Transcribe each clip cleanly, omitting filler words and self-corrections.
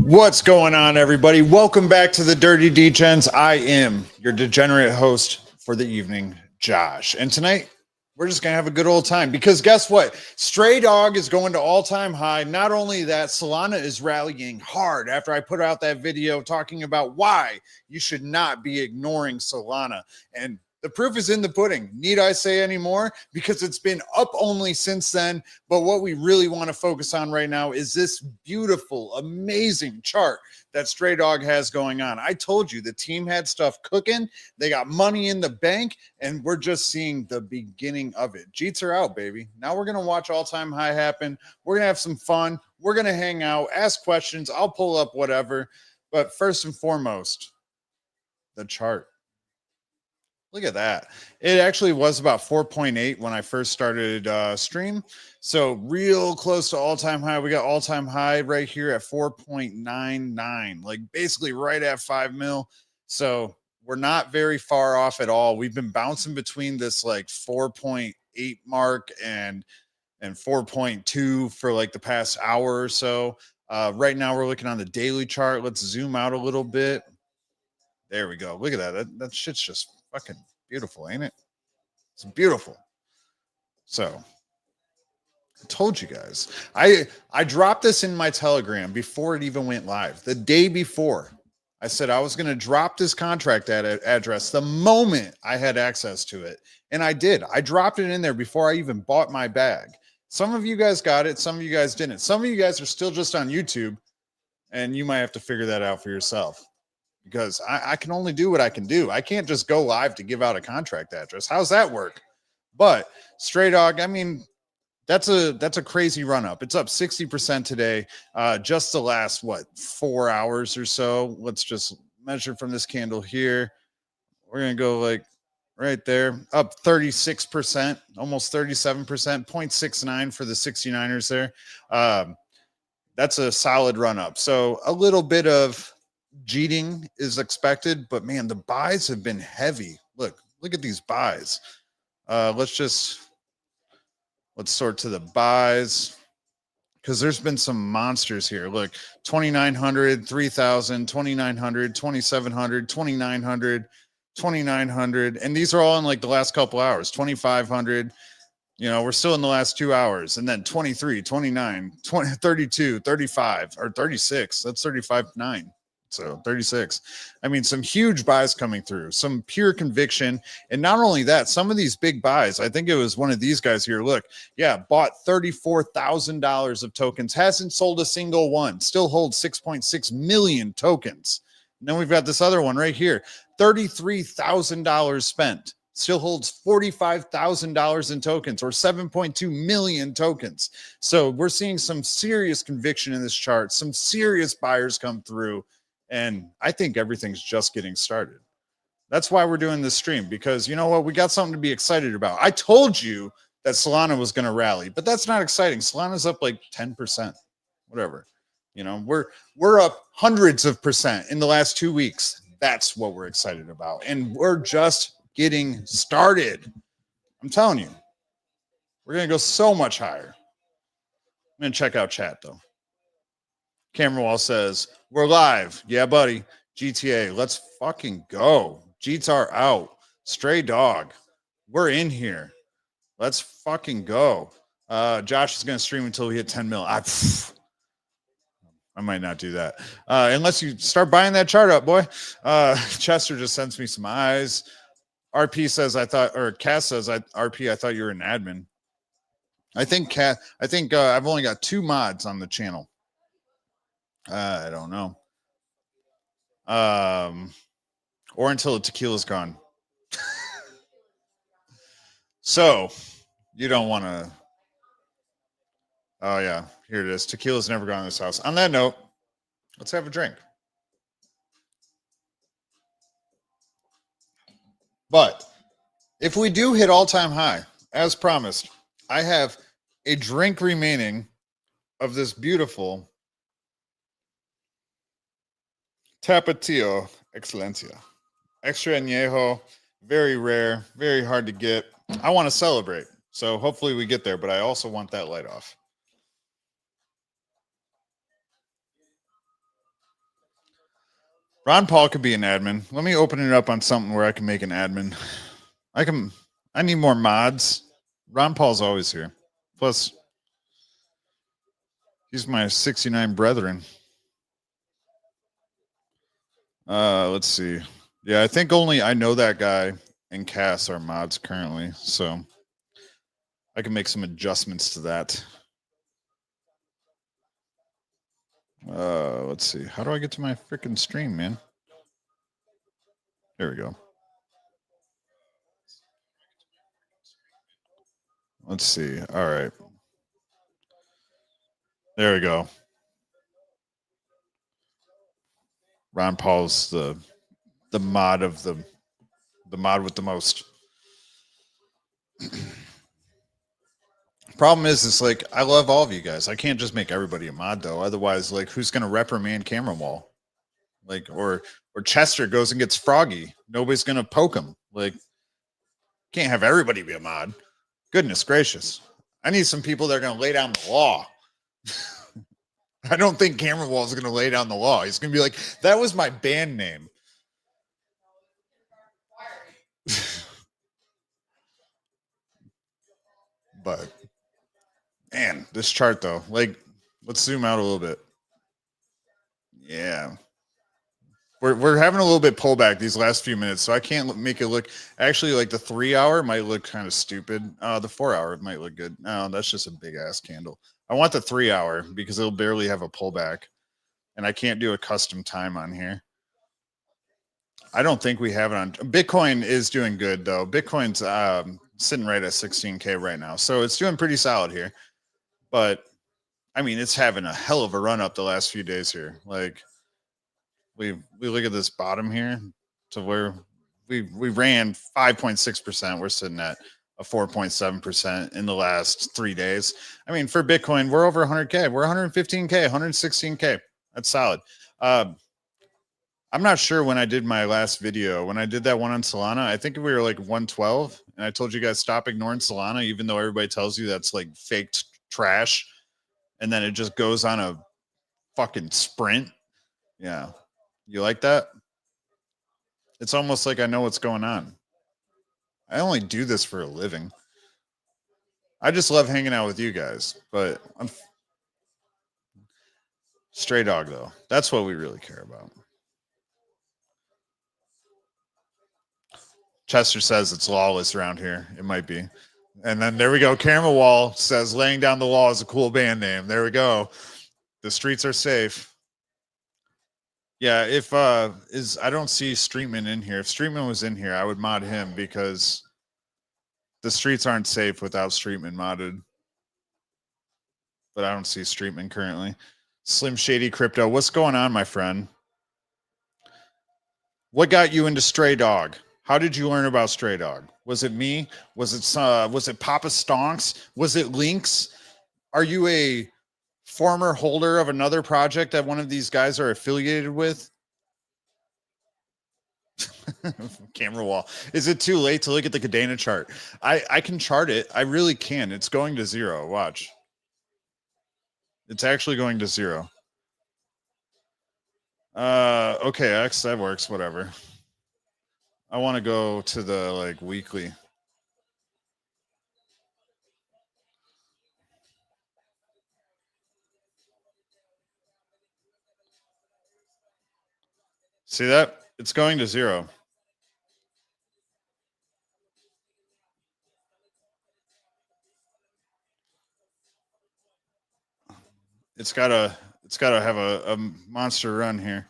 What's going on, everybody? Welcome back to the Dirty Degens. I am your degenerate host for the evening, Josh. And tonight, we're just going to have a good old time because guess what? StrayDog is going to all-time high. Not only that, Solana is rallying hard after I put out that video talking about why you should not be ignoring Solana. And the proof is in the pudding. Need I say any more? Because it's been up only since then. But what we really want to focus on right now is this beautiful, amazing chart that StrayDog has going on. I told you the team had stuff cooking. They got money in the bank, and we're just seeing the beginning of it. Jeets are out, baby. Now we're going to watch all-time high happen. We're going to have some fun. We're going to hang out, ask questions. I'll pull up whatever. But first and foremost, the chart. Look at that. It actually was about 4.8 when I first started stream. So real close to all-time high. We got all-time high right here at 4.99, like basically right at 5 mil. So we're not very far off at all. We've been bouncing between this like 4.8 mark and 4.2 for like the past hour or so. Right now we're looking on the daily chart. Let's zoom out a little bit. There we go. Look at that. That shit's just fucking beautiful, ain't it? It's beautiful. So I told you guys. I dropped this in my Telegram before it even went live. The day before, I said I was going to drop this contract address the moment I had access to it. And I did. I dropped it in there before I even bought my bag. Some of you guys got it. Some of you guys didn't. Some of you guys are still just on YouTube, and you might have to figure that out for yourself. Because I can only do what I can do. I can't just go live to give out a contract address. How's that work? But StrayDog, I mean, that's a crazy run up. It's up 60% today. Just the last, 4 hours or so. Let's just measure from this candle here. We're going to go like right there, up 36%, almost 37%, 0.69 for the 69ers there. That's a solid run up. So a little bit of jeeting is expected, but man, the buys have been heavy. Look at these buys. Let's sort to the buys because there's been some monsters here. Look, 2,900, 3,000, 2,900, 2,700, 2,900, 2,900, and these are all in like the last couple hours. 2,500. You know, we're still in the last 2 hours, and then 23, 29, 20, 32, 35, or 36. That's 35.9. So 36. I mean, some huge buys coming through, some pure conviction. And not only that, some of these big buys, I think it was one of these guys here. Look, yeah, bought $34,000 of tokens, hasn't sold a single one, still holds 6.6 million tokens. And then we've got this other one right here, $33,000 spent, still holds $45,000 in tokens or 7.2 million tokens. So we're seeing some serious conviction in this chart, some serious buyers come through. And I think everything's just getting started. That's why we're doing this stream, because you know what? We got something to be excited about. I told you that Solana was going to rally, but that's not exciting. Solana's up like 10%, whatever. You know, we're up hundreds of percent in the last 2 weeks. That's what we're excited about. And we're just getting started. I'm telling you, we're going to go so much higher. I'm going to check out chat though. Camera Wall says, we're live. Yeah, buddy. GTA, let's fucking go. Jeets are out. StrayDog, we're in here. Let's fucking go. Josh is going to stream until we hit 10 mil. I might not do that. Unless you start buying that chart up, boy. Chester just sends me some eyes. RP says, Cass says, RP, I thought you were an admin. I think I've only got 2 mods on the channel. I don't know. Or until the tequila's gone. So you don't want to. Oh yeah, here it is. Tequila's never gone in this house. On that note, let's have a drink. But if we do hit all-time high, as promised, I have a drink remaining of this beautiful Tapatio Excelencia. Extra añejo, very rare, very hard to get. I want to celebrate. So hopefully we get there, but I also want that light off. Ron Paul could be an admin. Let me open it up on something where I can make an admin. I need more mods. Ron Paul's always here. Plus, he's my 69 brethren. Let's see. Yeah, I think only I know that guy and Cass are mods currently, so I can make some adjustments to that. Let's see. How do I get to my freaking stream, man? There we go. Let's see. All right. There we go. Ron Paul's the mod of the mod with the most. Problem is, it's like I love all of you guys. I can't just make everybody a mod though. Otherwise, like who's gonna reprimand Camera Wall? Like or Chester goes and gets Froggy. Nobody's gonna poke him. Like can't have everybody be a mod. Goodness gracious. I need some people that are gonna lay down the law. I don't think Camera Wall is gonna lay down the law. He's gonna be like, that was my band name. But man, this chart though, like let's zoom out a little bit. Yeah. We're having a little bit pullback these last few minutes, so I can't make it look. Actually, like the 3 hour might look kind of stupid. The 4 hour might look good. No, that's just a big ass candle. I want the 3 hour because it'll barely have a pullback, and I can't do a custom time on here. I don't think we have it on. Bitcoin is doing good though. Bitcoin's sitting right at 16K right now, so it's doing pretty solid here. But I mean, it's having a hell of a run up the last few days here. Like. We look at this bottom here to where we ran 5.6%. We're sitting at a 4.7% in the last 3 days. I mean, for Bitcoin, we're over 100K. We're 115K, 116K. That's solid. I'm not sure when I did my last video. When I did that one on Solana, I think we were like 112. And I told you guys stop ignoring Solana, even though everybody tells you that's like faked trash. And then it just goes on a fucking sprint. Yeah. You like that? It's almost like I know what's going on. I only do this for a living. I just love hanging out with you guys, but I'm StrayDog though. That's what we really care about. Chester says it's lawless around here. It might be. And then there we go. Camera Wall says laying down the law is a cool band name. There we go. The streets are safe. Yeah, if I don't see Streetman in here. If Streetman was in here, I would mod him because the streets aren't safe without Streetman modded. But I don't see Streetman currently. Slim Shady Crypto, what's going on, my friend? What got you into StrayDog? How did you learn about StrayDog? Was it me? Was it Papa Stonks? Was it Lynx? Are you a former holder of another project that one of these guys are affiliated with? Camera Wall. Is it too late to look at the Cadena chart? I can chart it. I really can. It's going to zero. Watch. It's actually going to zero. Okay, X, that works. Whatever. I want to go to the like weekly. See that? It's going to zero. It's gotta have a monster run here.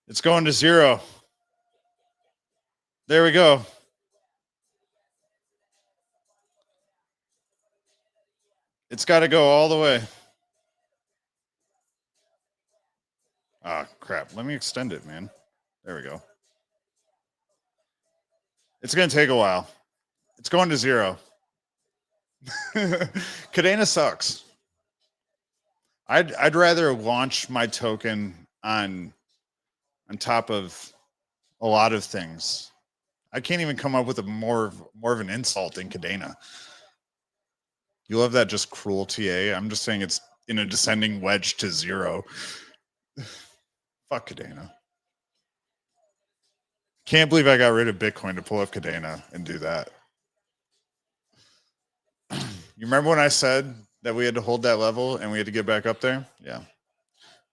It's going to zero. There we go. It's got to go all the way. Ah, crap. Let me extend it, man. There we go. It's going to take a while. It's going to zero. Cadena sucks. I'd rather launch my token on top of a lot of things. I can't even come up with a more of an insult than Cadena. You love that just cruel TA. I'm just saying in a descending wedge to 0. Fuck Cadena. Can't believe I got rid of Bitcoin to pull up Cadena and do that. You remember when I said that we had to hold that level and we had to get back up there? Yeah.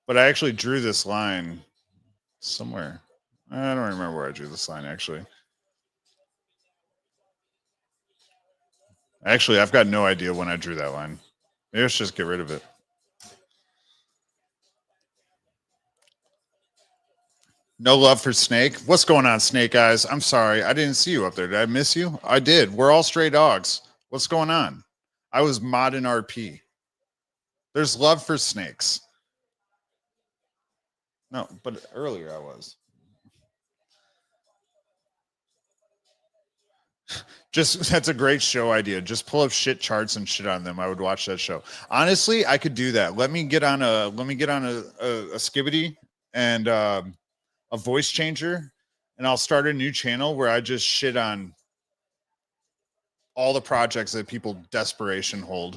But I actually drew this line somewhere. I don't remember where I drew this line, actually. Actually, I've got no idea when I drew that line. Maybe let's just get rid of it. No love for Snake. What's going on, Snake Eyes? I'm sorry. I didn't see you up there. Did I miss you? I did. We're all stray dogs. What's going on? I was modding RP. There's love for snakes. No, but earlier I was. Just that's a great show idea. Just pull up shit charts and shit on them. I would watch that show. Honestly, I could do that. Let me get on a skibbity and a voice changer, and I'll start a new channel where I just shit on all the projects that people desperation hold.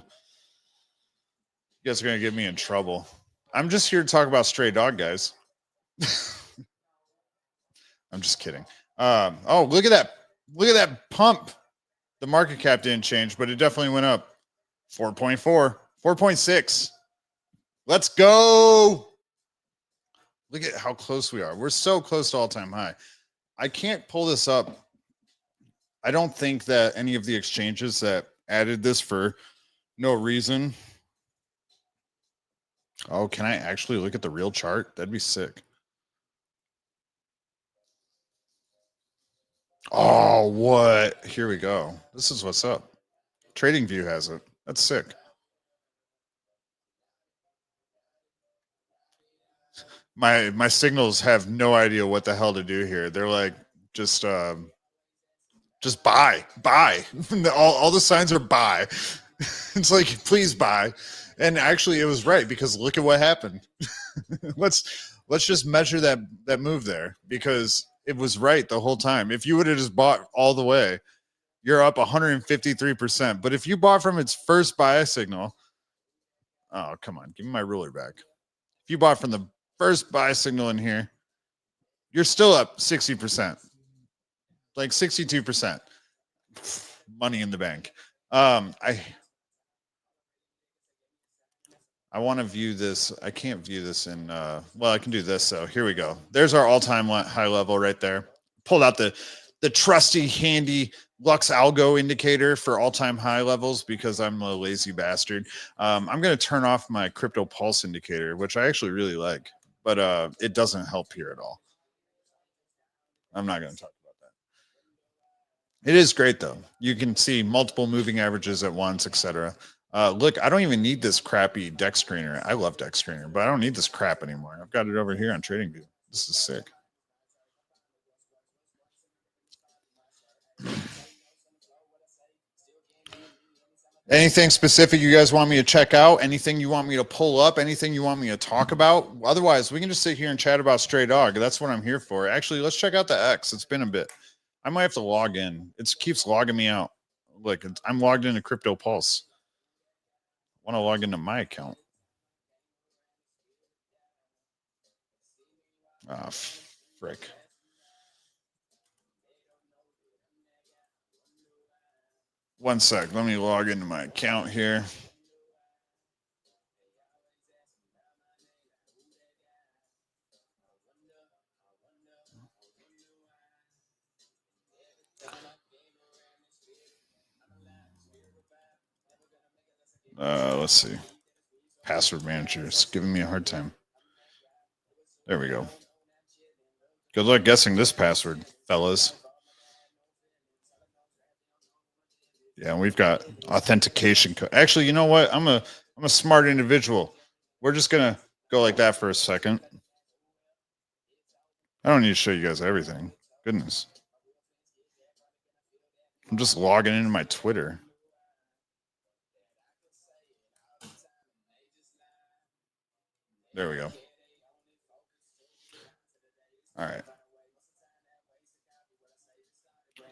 You guys are gonna get me in trouble. I'm just here to talk about stray dog, guys. I'm just kidding. Oh, look at that. Look at that pump. The market cap didn't change, but it definitely went up. 4.4, 4.6. Let's go. Look at how close we are. We're so close to all-time high. I can't pull this up. I don't think that any of the exchanges that added this for no reason. Oh, can I actually look at the real chart? That'd be sick. Oh, what? Here we go. This is what's up. TradingView has it. That's sick. My signals have no idea what the hell to do here. They're like just buy. all the signs are buy. It's like please buy. And actually it was right because look at what happened. let's just measure that move there because it was right the whole time. If you would have just bought all the way, you're up 153%. But if you bought from its first buy signal, oh, come on, give me my ruler back. If you bought from the first buy signal in here, you're still up 60%, like 62%. Money in the bank. I want to view this. I can't view this in, well, I can do this. So here we go. There's our all-time high level right there. Pulled out the trusty, handy Lux Algo indicator for all-time high levels because I'm a lazy bastard. I'm going to turn off my Crypto Pulse indicator, which I actually really like, but it doesn't help here at all. I'm not going to talk about that. It is great though. You can see multiple moving averages at once, etc. Look, I don't even need this crappy deck screener. I love deck screener, but I don't need this crap anymore. I've got it over here on TradingView. This is sick. Anything specific you guys want me to check out? Anything you want me to pull up? Anything you want me to talk about? Otherwise, we can just sit here and chat about StrayDog. That's what I'm here for. Actually, let's check out the X. It's been a bit. I might have to log in. It keeps logging me out. Like I'm logged into Crypto Pulse. I want to log into my account. Ah, frick. One sec. Let me log into my account here. Let's see. Password manager is giving me a hard time. There we go. Good luck guessing this password, fellas. Yeah, we've got authentication code. Actually, you know what? I'm a smart individual. We're just gonna go like that for a second. I don't need to show you guys everything. Goodness. I'm just logging into my Twitter. There we go. All right.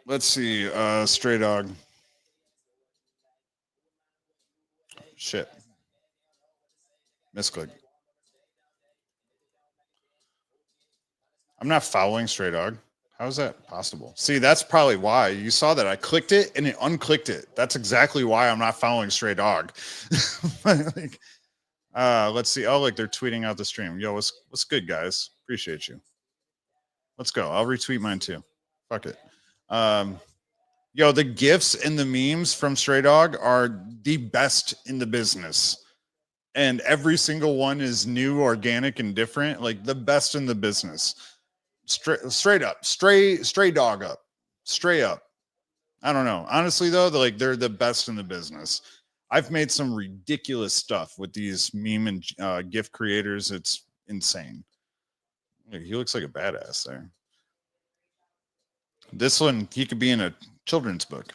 Let's see. StrayDog. Shit. Misclick. I'm not following StrayDog. How is that possible? See, that's probably why you saw that. I clicked it and it unclicked it. That's exactly why I'm not following StrayDog. Like, let's see. Oh, like they're tweeting out the stream. Yo, what's good, guys? Appreciate you. Let's go. I'll retweet mine too. Fuck it. Yo, the gifs and the memes from StrayDog are the best in the business. And every single one is new, organic, and different. Like the best in the business. Straight up. Stray dog up. Stray up. I don't know. Honestly, though, they're the best in the business. I've made some ridiculous stuff with these meme and GIF creators. It's insane. He looks like a badass there. This one, he could be in a children's book.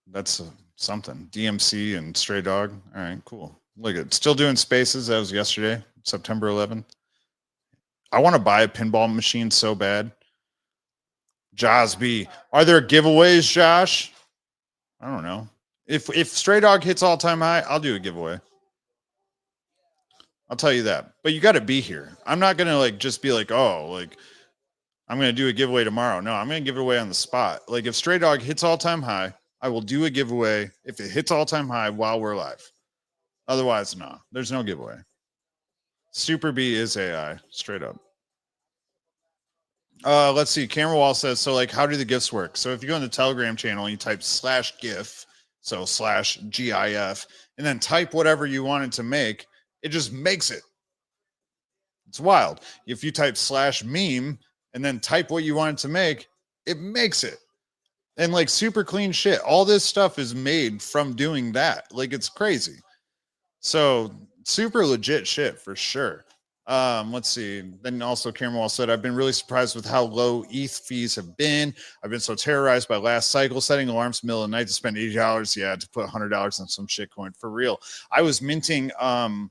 That's something. DMC and StrayDog. All right, cool. Look at still doing spaces. That was yesterday, September 11th. I want to buy a pinball machine so bad. Jaws B. Are there giveaways, Josh? I don't know. If StrayDog hits all-time high, I'll do a giveaway. I'll tell you that. But you got to be here. I'm not going to like just be like, oh, like I'm going to do a giveaway tomorrow. No, I'm going to give it away on the spot. Like if StrayDog hits all-time high, I will do a giveaway if it hits all-time high while we're live. Otherwise, no. There's no giveaway. Super B is AI, straight up. Let's see. Camera Wall says, so like, how do the gifts work? So if you go in the Telegram channel, you type /GIF, so /GIF, and then type whatever you wanted to make, it just makes it. It's wild. If you type /meme and then type what you wanted to make, it makes it. And like super clean shit. All this stuff is made from doing that. Like it's crazy. So super legit shit for sure. Let's see. Then also Cameron Wall said, I've been really surprised with how low ETH fees have been. I've been so terrorized by last cycle, setting alarms in the middle of the night to spend $80. Yeah, to put $100 on some shitcoin for real. I was minting the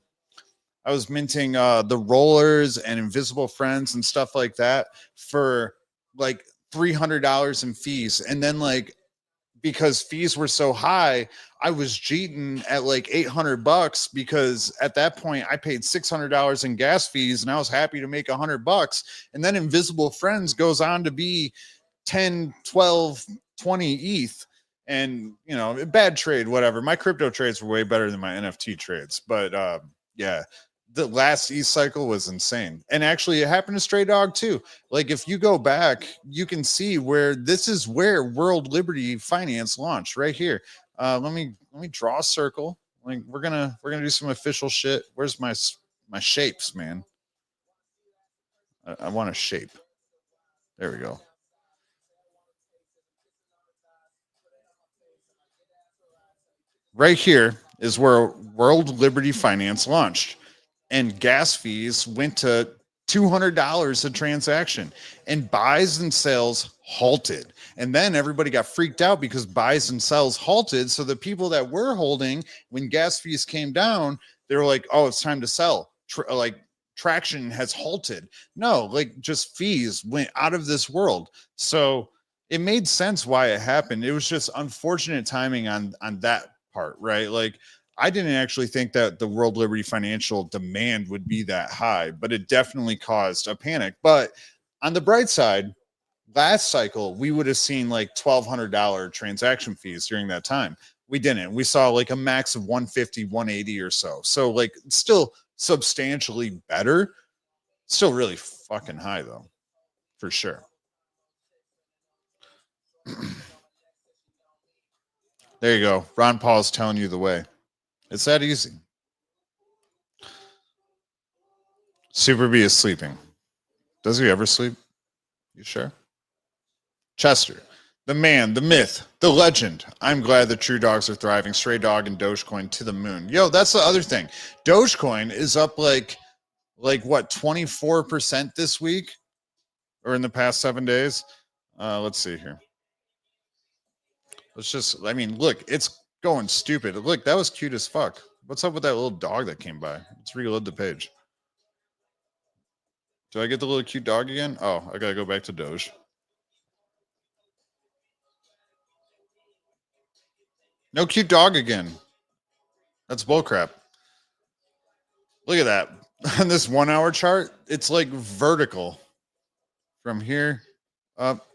rollers and invisible friends and stuff like that for like $300 in fees. And then like, because fees were so high, I was cheating at like $800 because at that point I paid $600 in gas fees and I was happy to make $100. And then invisible friends goes on to be 10, 12, 20 ETH. And you know, bad trade, whatever. My crypto trades were way better than my NFT trades. But yeah, the last ETH cycle was insane. And actually it happened to StrayDog too. Like if you go back, you can see where this is where World Liberty Finance launched right here. Let me draw a circle. Like we're gonna do some official shit. Where's my shapes, man? I want a shape. There we go. Right here is where World Liberty Finance launched. And gas fees went to $200 a transaction, and buys and sales halted. And then everybody got freaked out because buys and sells halted. So the people that were holding, when gas fees came down, they were like, oh, it's time to sell. Traction has halted. No, like just fees went out of this world. So it made sense why it happened. It was just unfortunate timing on that part, right? Like I didn't actually think that the World Liberty Financial demand would be that high, but it definitely caused a panic. But on the bright side, last cycle, we would have seen like $1,200 transaction fees during that time. We didn't. We saw like a max of 150, 180 or so. So like still substantially better. Still really fucking high though, for sure. There you go. Ron Paul's telling you the way. It's that easy. Super B is sleeping. Does he ever sleep? You sure? Chester, the man, the myth, the legend. I'm glad the true dogs are thriving. StrayDog and Dogecoin to the moon. Yo, that's the other thing. Dogecoin is up like what, 24% this week or in the past 7 days? Let's see here. I mean, look, it's going stupid. Look, that was cute as fuck. What's up with that little dog that came by? Let's reload the page. Do I get the little cute dog again? Oh, I gotta go back to Doge. No cute dog again. That's bullcrap. Look at that. On this 1 hour chart, it's like vertical from here up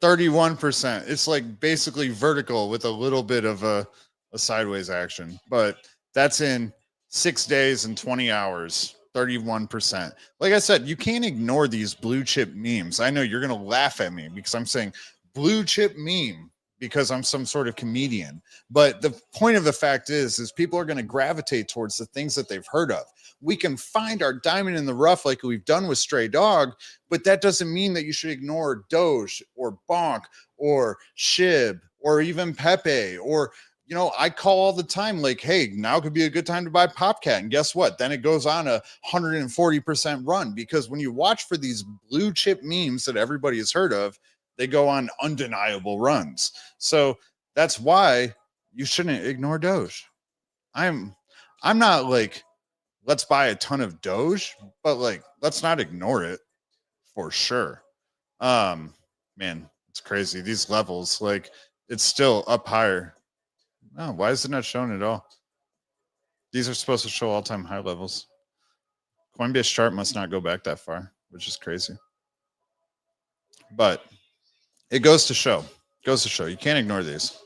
31%. It's like basically vertical with a little bit of a sideways action, but that's in 6 days and 20 hours. 31%. Like I said, you can't ignore these blue chip memes. I know you're going to laugh at me because I'm saying blue chip meme because I'm some sort of comedian. But the point of the fact is people are going to gravitate towards the things that they've heard of. We can find our diamond in the rough like we've done with StrayDog, but that doesn't mean that you should ignore Doge or Bonk or Shib or even Pepe or, you know, I call all the time, like, hey, now could be a good time to buy Popcat. And guess what? Then it goes on a 140% run because when you watch for these blue chip memes that everybody has heard of, they go on undeniable runs. So that's why you shouldn't ignore Doge. I'm not like, let's buy a ton of Doge, but like, let's not ignore it for sure. Man, it's crazy. These levels, like, it's still up higher. Oh, why is it not showing at all? These are supposed to show all-time high levels. Coinbase chart must not go back that far, which is crazy. But it goes to show. You can't ignore these.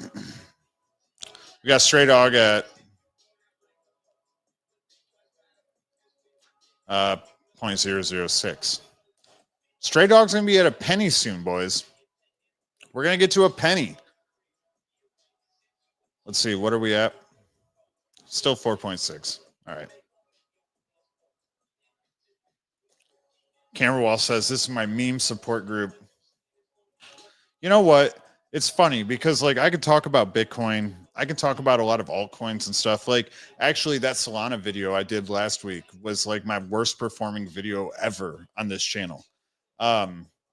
We got StrayDog at 0.006. StrayDog's gonna be at a penny soon, boys. We're gonna get to a penny. Let's see, what are we at? Still 4.6. All right. Camera Wall says this is my meme support group. You know what? It's funny because like I could talk about Bitcoin. I can talk about a lot of altcoins and stuff. Like actually that Solana video I did last week was like my worst performing video ever on this channel.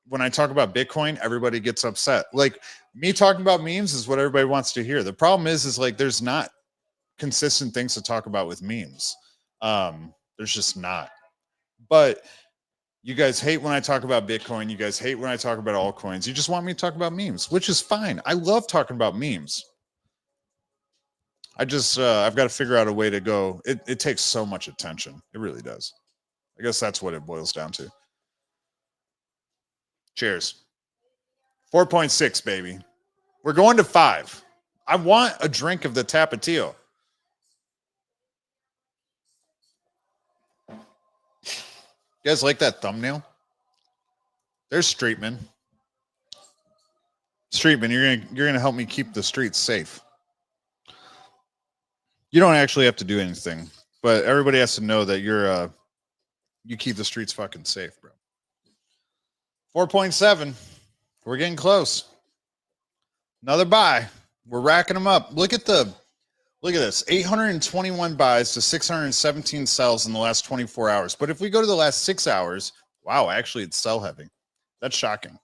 When I talk about Bitcoin, everybody gets upset. Like me talking about memes is what everybody wants to hear. The problem is like there's not consistent things to talk about with memes. There's just not. But you guys hate when I talk about Bitcoin. You guys hate when I talk about altcoins. You just want me to talk about memes, which is fine. I love talking about memes. I just, I've got to figure out a way to go. It takes so much attention. It really does. I guess that's what it boils down to. Cheers. 4.6, baby. We're going to 5. I want a drink of the Tapatio. You guys like that thumbnail? There's Streetman. Streetman, you're gonna help me keep the streets safe. You don't actually have to do anything, but everybody has to know that you keep the streets fucking safe, bro. 4.7. We're getting close. Another buy. We're racking them up. Look at this. 821 buys to 617 sells in the last 24 hours. But if we go to the last 6 hours, wow, actually it's sell heavy. That's shocking.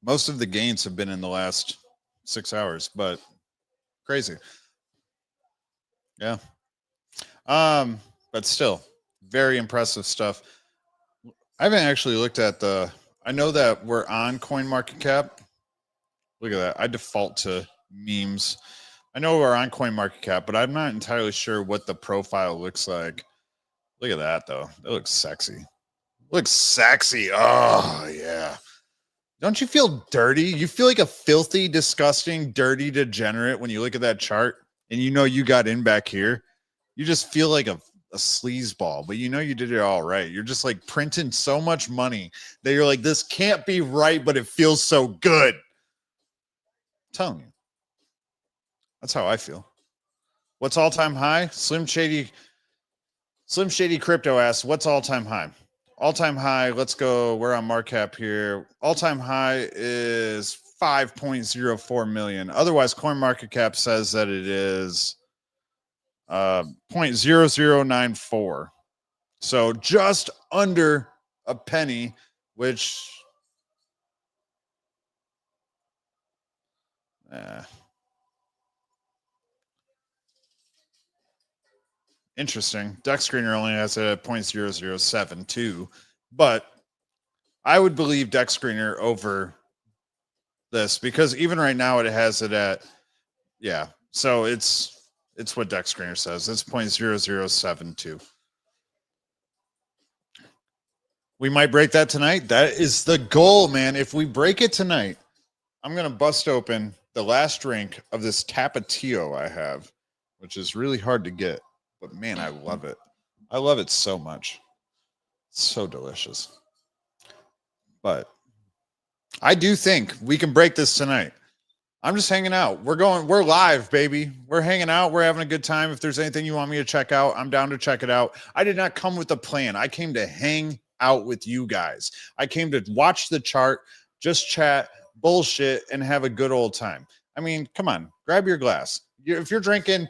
Most of the gains have been in the last 6 hours, but crazy. Yeah. But still, very impressive stuff. I haven't actually looked at I know that we're on CoinMarketCap. Look at that. I default to memes. I know we're on CoinMarketCap, but I'm not entirely sure what the profile looks like. Look at that, though. That looks sexy. Looks sexy. Oh, yeah. Don't you feel dirty? You feel like a filthy, disgusting, dirty degenerate when you look at that chart and you know you got in back here. You just feel like a sleazeball, but you know you did it all right. You're just like printing so much money that you're like, this can't be right, but it feels so good. I'm telling you. That's how I feel. What's all-time high? Slim Shady Crypto asks, what's all-time high? All-time high, let's go. We're on Markup here. All-time high is 5.04 million. Otherwise, CoinMarketCap says that it is 0.0094. So just under a penny, which interesting. Dex Screener only has a 0.0072, but I would believe Dex Screener over this because even right now it has it at, yeah, So it's what Deck Screener says. It's 0.0072. We might break that tonight. That is the goal, man. If we break it tonight, I'm going to bust open the last drink of this Tapatio I have, which is really hard to get. But man, I love it. I love it so much. It's so delicious. But I do think we can break this tonight. I'm just hanging out. We're live, baby. We're hanging out. We're having a good time. If there's anything you want me to check out, I'm down to check it out. I did not come with a plan. I came to hang out with you guys. I came to watch the chart, just chat, bullshit, and have a good old time. I mean, come on, grab your glass. If you're drinking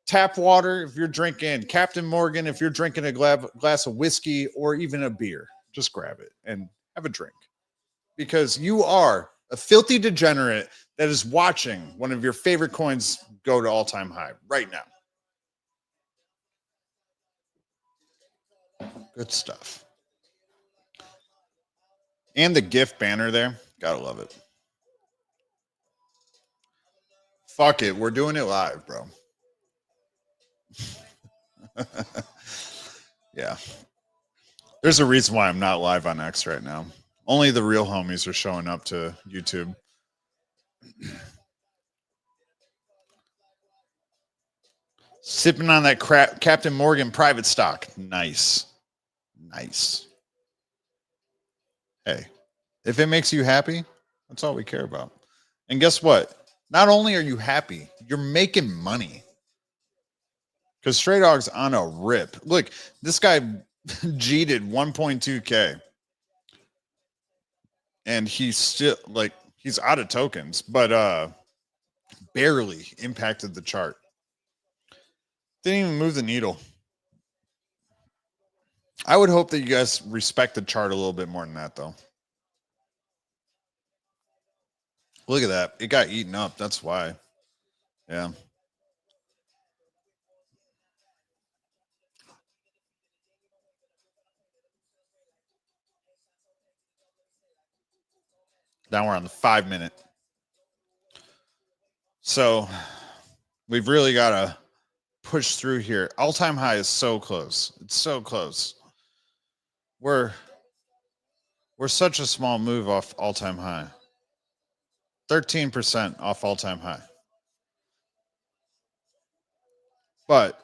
tap water, if you're drinking Captain Morgan, if you're drinking a glass of whiskey or even a beer, just grab it and have a drink. Because you are a filthy degenerate that is watching one of your favorite coins go to all-time high right now. Good stuff. And the GIF banner there. Gotta love it. Fuck it. We're doing it live, bro. Yeah. There's a reason why I'm not live on X right now. Only the real homies are showing up to YouTube. Sipping on that crap Captain Morgan private stock. Nice. Nice. Hey, if it makes you happy, that's all we care about. And guess what? Not only are you happy, you're making money. Because StrayDog's on a rip. Look, this guy G'd 1.2K. And he's still like he's out of tokens, but barely impacted the chart. Didn't even move the needle. I would hope that you guys respect the chart a little bit more than that, though. Look at that. It got eaten up. That's why. Yeah. Now we're on the 5 minute. So we've really got to push through here. All-time high is so close. It's so close. We're such a small move off all-time high. 13% off all-time high. But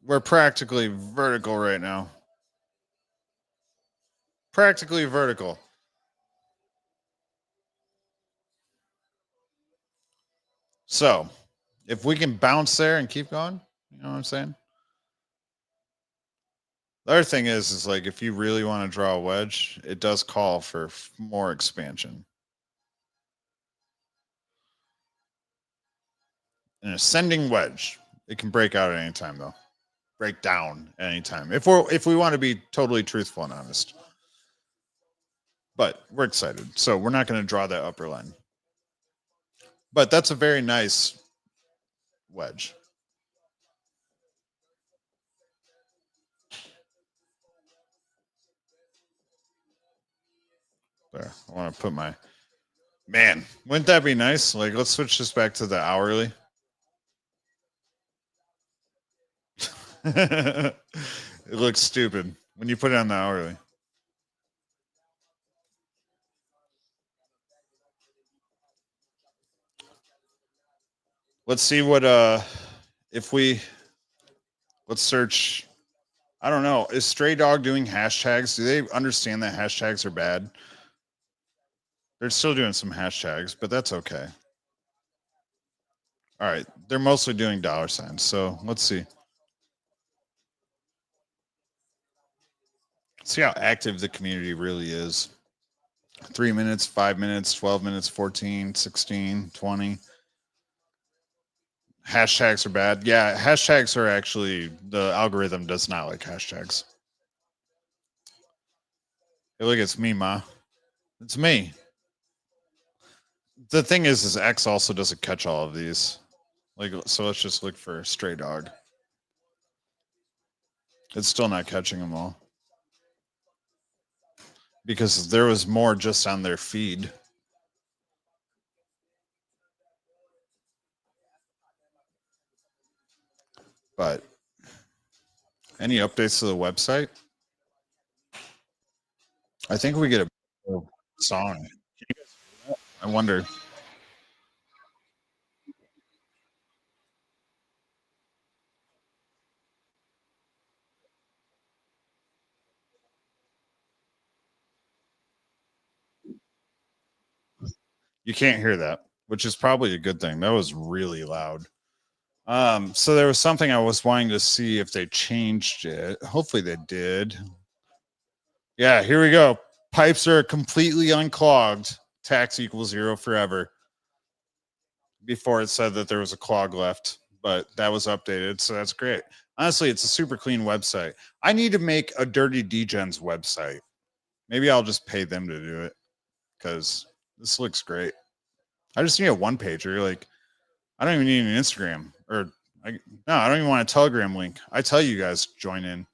we're practically vertical right now. Practically vertical. So if we can bounce there and keep going, you know what I'm saying? The other thing is like if you really want to draw a wedge, it does call for more expansion. An ascending wedge. It can break out at any time though. Break down at any time. If we want to be totally truthful and honest. But we're excited. So we're not going to draw that upper line. But that's a very nice wedge. There. I want to put my man. Wouldn't that be nice? Like, let's switch this back to the hourly. It looks stupid when you put it on the hourly. Let's see what if we let's search. I don't know. Is StrayDog doing hashtags? Do they understand that hashtags are bad? They're still doing some hashtags, but that's okay. All right. They're mostly doing dollar signs. So let's see. See how active the community really is. 3 minutes, 5 minutes, 12 minutes, 14, 16, 20. Hashtags are bad. Yeah, hashtags are actually, the algorithm does not like hashtags. Hey, look, it's me, Ma. It's me. The thing is X also doesn't catch all of these. Like, so let's just look for StrayDog. It's still not catching them all. because there was more just on their feed. But any updates to the website? I think we get a song. I wonder. You can't hear that, which is probably a good thing. That was really loud. So there was something I was wanting to see if they changed it. Hopefully they did. Yeah, here we go. Pipes are completely unclogged. Tax equals 0 forever. Before it said that there was a clog left, but that was updated, so that's great. Honestly, it's a super clean website. I need to make a Dirty Degens website. Maybe I'll just pay them to do it because this looks great. I just need a one pager. Like, I don't even need an Instagram or I don't even want a Telegram link. I tell you guys, join in.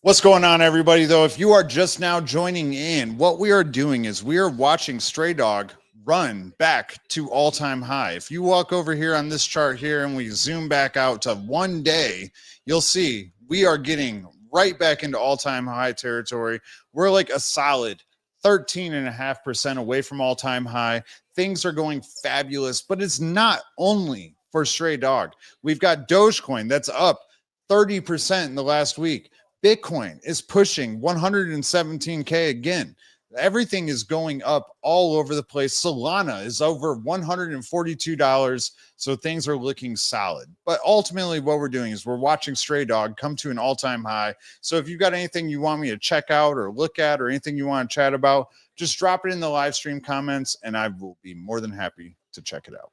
What's going on, everybody, though? If you are just now joining in, what we are doing is we are watching StrayDog run back to all-time high. If you walk over here on this chart here and we zoom back out to 1 day, you'll see we are getting right back into all-time high territory. We're like a solid 13.5% away from all-time high. Things are going fabulous, but it's not only for StrayDog. We've got Dogecoin that's up 30% in the last week. Bitcoin is pushing 117K again. Everything is going up all over the place. Solana is over $142. So things are looking solid. But ultimately, what we're doing is we're watching StrayDog come to an all-time high. So if you've got anything you want me to check out or look at or anything you want to chat about, just drop it in the live stream comments and I will be more than happy to check it out.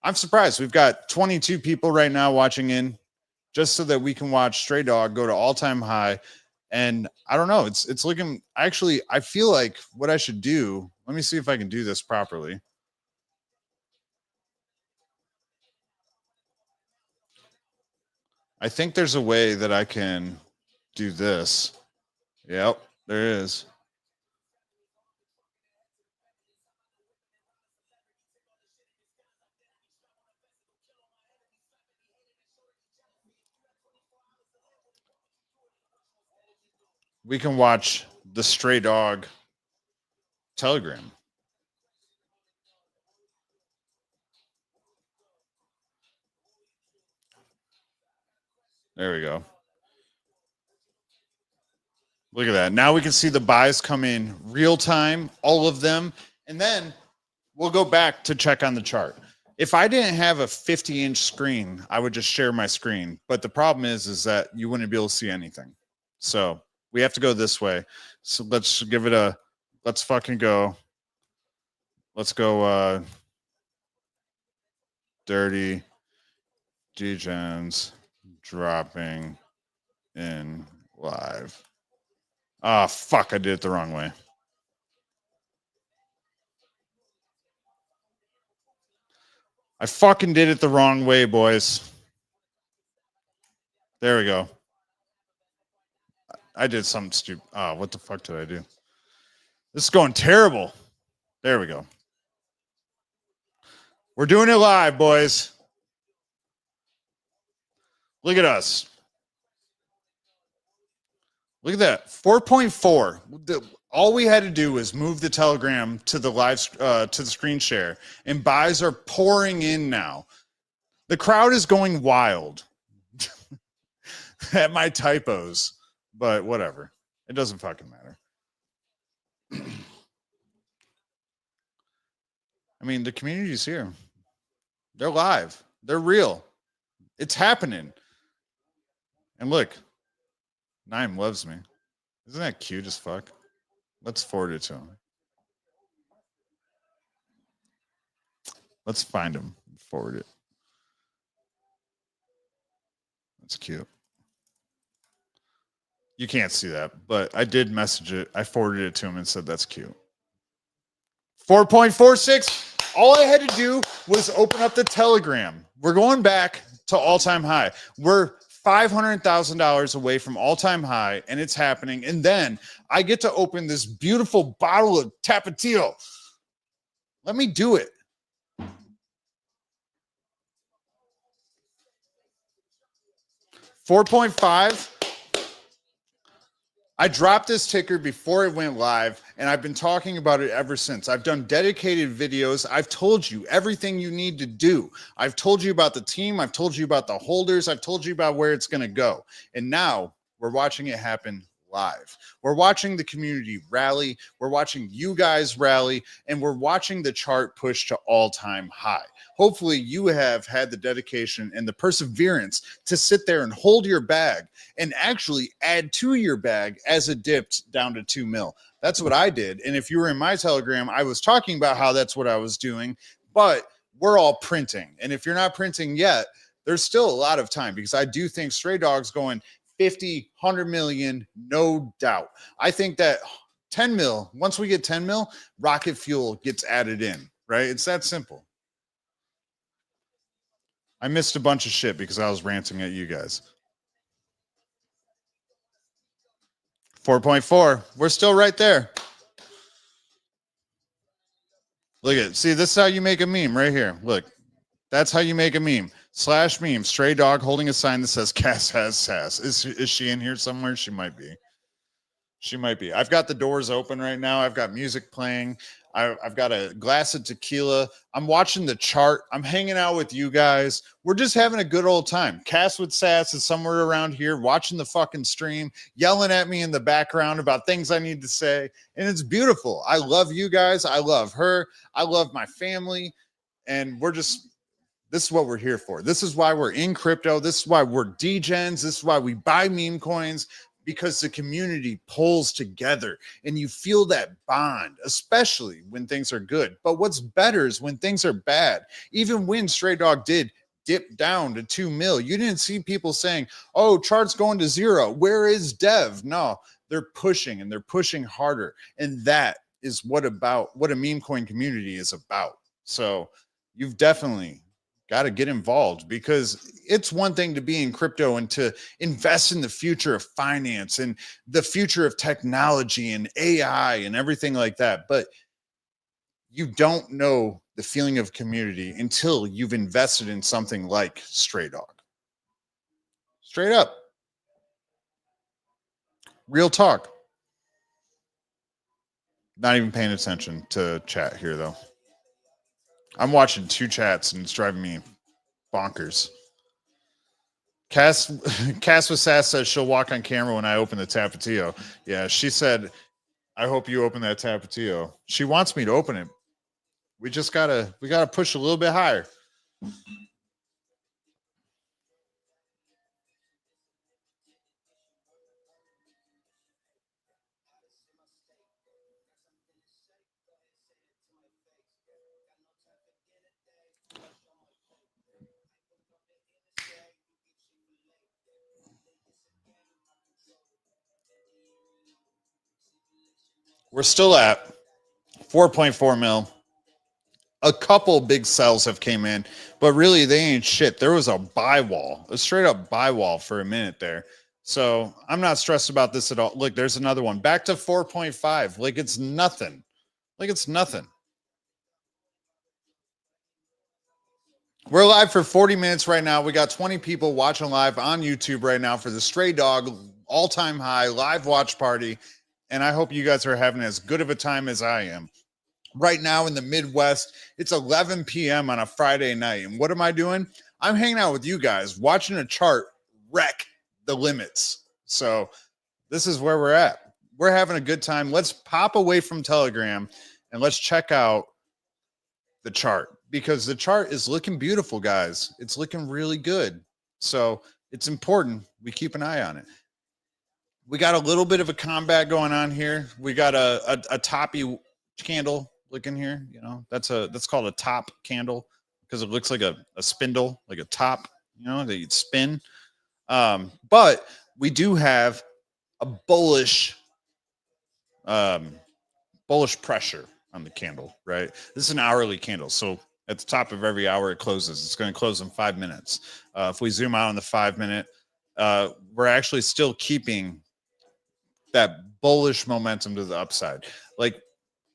I'm surprised. We've got 22 people right now watching in, just so that we can watch StrayDog go to all-time high. And I don't know, it's looking, actually, I feel like what I should do, let me see if I can do this properly. I think there's a way that I can do this. Yep, there is. We can watch the StrayDog Telegram. There we go. Look at that. Now we can see the buys come in real time, all of them. And then we'll go back to check on the chart. If I didn't have a 50-inch screen, I would just share my screen. But the problem is that you wouldn't be able to see anything. So we have to go this way. So let's give it a, let's fucking go. Let's go Dirty Degens dropping in live. Ah, fuck, I did it the wrong way. I fucking did it the wrong way, boys. There we go. I did something stupid. Oh, what the fuck did I do? This is going terrible. There we go. We're doing it live, boys. Look at us. Look at that. 4.4. All we had to do was move the Telegram to the live to the screen share, and buys are pouring in now. The crowd is going wild at my typos, but whatever. It doesn't fucking matter. I mean, the community's here. They're live. They're real. It's happening. And look, Naim loves me. Isn't that cute as fuck? Let's forward it to him. Let's find him. Forward it. That's cute. You can't see that, but I did message it. I forwarded it to him and said, that's cute. 4.46. All I had to do was open up the Telegram. We're going back to all-time high. We're $500,000 away from all-time high, and it's happening. And then I get to open this beautiful bottle of Tapatio. Let me do it. $4.5. I dropped this ticker before it went live, and I've been talking about it ever since. I've done dedicated videos. I've told you everything you need to do. I've told you about the team. I've told you about the holders. I've told you about where it's going to go. And now we're watching it happen live. We're watching the community rally. We're watching you guys rally, and we're watching the chart push to all-time high. Hopefully you have had the dedication and the perseverance to sit there and hold your bag and actually add to your bag as it dipped down to 2 mil. That's what I did. And if you were in my Telegram, I was talking about how that's what I was doing, but we're all printing. And if you're not printing yet, there's still a lot of time, because I do think StrayDog's going 50, 100 million, no doubt. I think that 10 mil, once we get 10 mil, rocket fuel gets added in, right? It's that simple. I missed a bunch of shit because I was ranting at you guys. 4.4. We're still right there. Look at it. See, this is how you make a meme right here. Look, that's how you make a meme. Slash meme. StrayDog holding a sign that says Cass has sass. Is she in here somewhere? She might be. She might be. I've got the doors open right now. I've got music playing. I've got a glass of tequila. I'm watching the chart. I'm hanging out with you guys. We're just having a good old time. Cass with Sass is somewhere around here watching the fucking stream, yelling at me in the background about things I need to say. And it's beautiful. I love you guys. I love her. I love my family. And this is what we're here for. This is why we're in crypto. This is why we're degens. This is why we buy meme coins. Because the community pulls together and you feel that bond, especially when things are good. But what's better is when things are bad. Even when StrayDog did dip down to 2 mil, you didn't see people saying, oh, chart's going to 0. Where is Dev? No, they're pushing, and they're pushing harder. And that is what a meme coin community is about. So you've definitely got to get involved, because it's one thing to be in crypto and to invest in the future of finance and the future of technology and AI and everything like that. But you don't know the feeling of community until you've invested in something like StrayDog. Straight up. Real talk. Not even paying attention to chat here, though. I'm watching 2 chats and it's driving me bonkers. Cass with Sass says she'll walk on camera when I open the Tapatio. Yeah, she said, I hope you open that Tapatio. She wants me to open it. We gotta push a little bit higher. We're still at 4.4 mil. A couple big sells have came in, but really they ain't shit. There was a buy wall, a straight up buy wall for a minute there. So I'm not stressed about this at all. Look, there's another one back to 4.5. Like it's nothing. Like it's nothing. We're live for 40 minutes right now. We got 20 people watching live on YouTube right now for the StrayDog all-time high live watch party. And I hope you guys are having as good of a time as I am. Right now in the Midwest, it's 11 p.m. on a Friday night. And what am I doing? I'm hanging out with you guys, watching a chart wreck the limits. So this is where we're at. We're having a good time. Let's pop away from Telegram and let's check out the chart, because the chart is looking beautiful, guys. It's looking really good. So it's important we keep an eye on it. We got a little bit of a combat going on here. We got a toppy candle looking here. You know, that's called a top candle because it looks like a spindle, like a top, you know, that you'd spin. But we do have a bullish pressure on the candle, right? This is an hourly candle. So at the top of every hour it closes. It's going to close in 5 minutes. If we zoom out on the 5 minute, we're actually still keeping that bullish momentum to the upside. Like,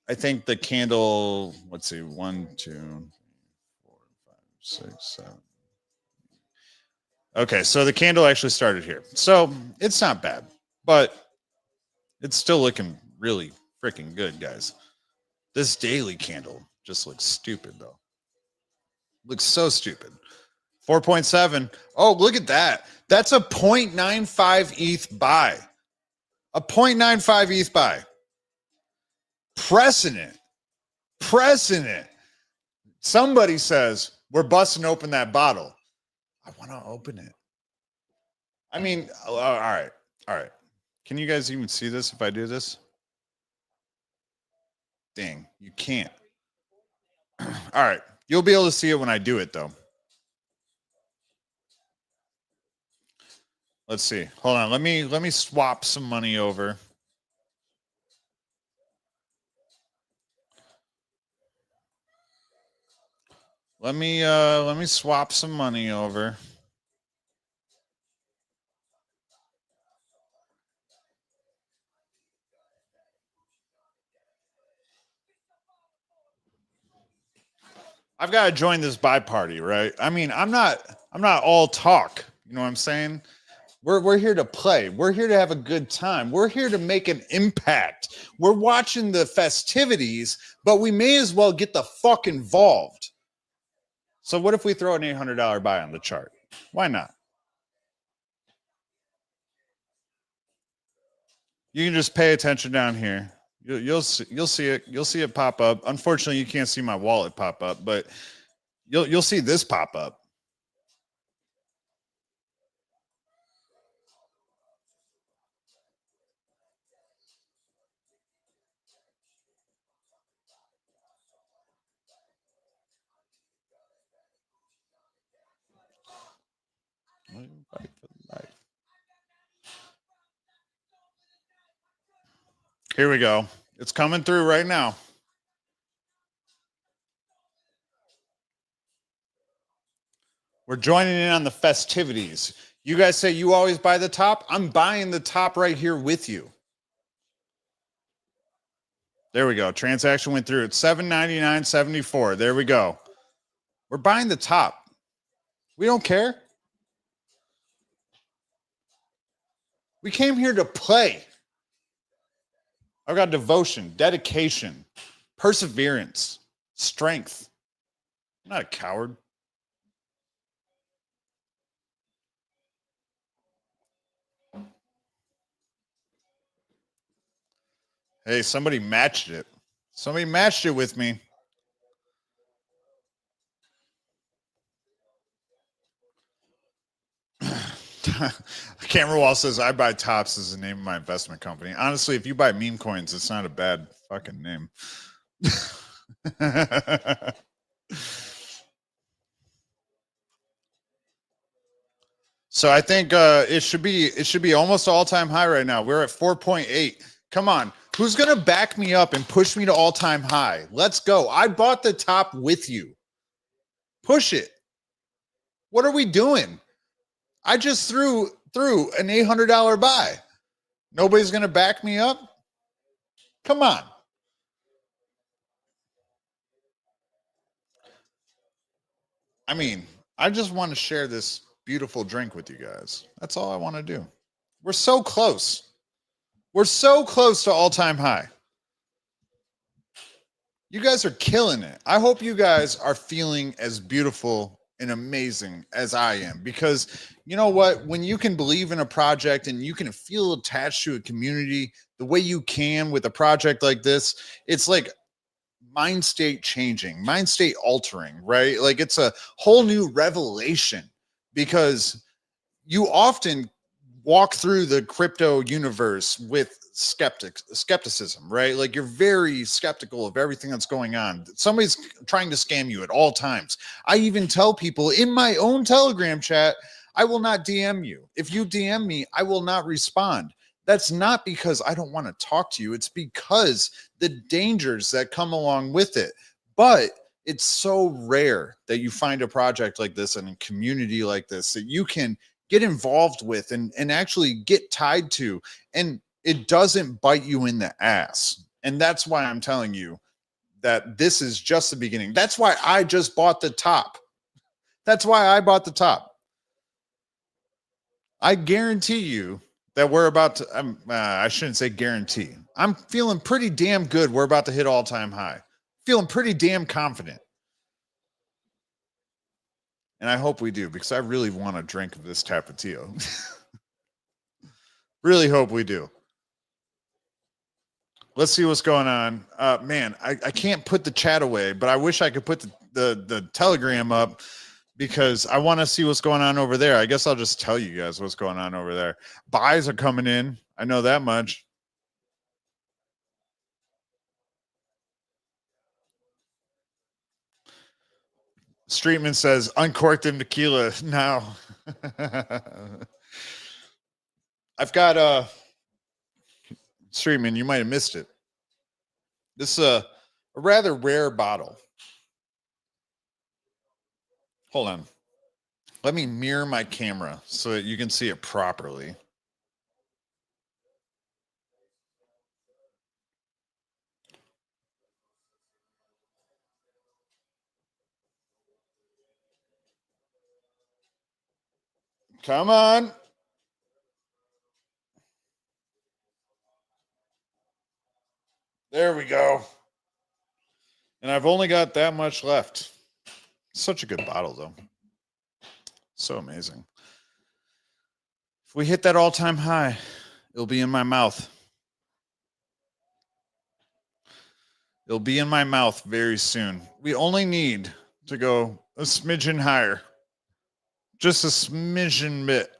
I think the candle, let's see, 1, 2, 3, 4, 5, 6, 7. Okay, so the candle actually started here. So it's not bad, but it's still looking really freaking good, guys. This daily candle just looks stupid, though. Looks so stupid. 4.7. Oh, look at that. That's a 0.95 ETH buy. A 0.95 ETH buy. Precedent. Precedent. Somebody says, we're busting open that bottle. I want to open it. I mean, all right. All right. Can you guys even see this if I do this? Dang, you can't. All right. You'll be able to see it when I do it, though. Let's see. Hold on. Let me swap some money over. Let me swap some money over. I've got to join this buy party, right? I mean, I'm not all talk. You know what I'm saying? We're here to play. We're here to have a good time. We're here to make an impact. We're watching the festivities, but we may as well get the fuck involved. So what if we throw an $800 buy on the chart? Why not? You can just pay attention down here. You'll see it. You'll see it pop up. Unfortunately, you can't see my wallet pop up, but you'll see this pop up. Here we go. It's coming through right now. We're joining in on the festivities. You guys say you always buy the top. I'm buying the top right here with you. There we go. Transaction went through. It's $7.99.74. There we go. We're buying the top. We don't care. We came here to play. I've got devotion, dedication, perseverance, strength. I'm not a coward. Hey, somebody matched it. Somebody matched it with me. Camera Wall says, I buy tops as the name of my investment company. Honestly, if you buy meme coins, it's not a bad fucking name. So I think it should be almost all-time high right now. We're at 4.8. Come on. Who's going to back me up and push me to all-time high? Let's go. I bought the top with you. Push it. What are we doing? I just threw an $800 buy. Nobody's going to back me up? Come on. I mean, I just want to share this beautiful drink with you guys. That's all I want to do. We're so close. We're so close to all-time high. You guys are killing it. I hope you guys are feeling as beautiful and amazing as I am, because you know what? When you can believe in a project and you can feel attached to a community the way you can with a project like this, it's like mind state changing, mind state altering, right? Like it's a whole new revelation, because you often walk through the crypto universe with skepticism, right? Like you're very skeptical of everything that's going on. Somebody's trying to scam you at all times. I even tell people in my own Telegram chat, I will not DM you. If you DM me, I will not respond. That's not because I don't want to talk to you. It's because the dangers that come along with it. But it's so rare that you find a project like this and a community like this that you can get involved with and actually get tied to, and it doesn't bite you in the ass. And that's why I'm telling you that this is just the beginning. That's why I just bought the top. That's why I bought the top. I guarantee you that we're about to, I shouldn't say guarantee. I'm feeling pretty damn good. We're about to hit all-time high. Feeling pretty damn confident. And I hope we do, because I really want to drink of this Tapatio. Really hope we do. Let's see what's going on. Man, I can't put the chat away, but I wish I could put the Telegram up, because I want to see what's going on over there. I guess I'll just tell you guys what's going on over there. Buys are coming in. I know that much. Streetman says, uncork them tequila now. I've got Streetman, you might have missed it. This is a rather rare bottle. Hold on. Let me mirror my camera so that you can see it properly. Come on. There we go. And I've only got that much left. Such a good bottle, though. So amazing. If we hit that all-time high, it'll be in my mouth. It'll be in my mouth very soon. We only need to go a smidgen higher. Just a smidgen bit.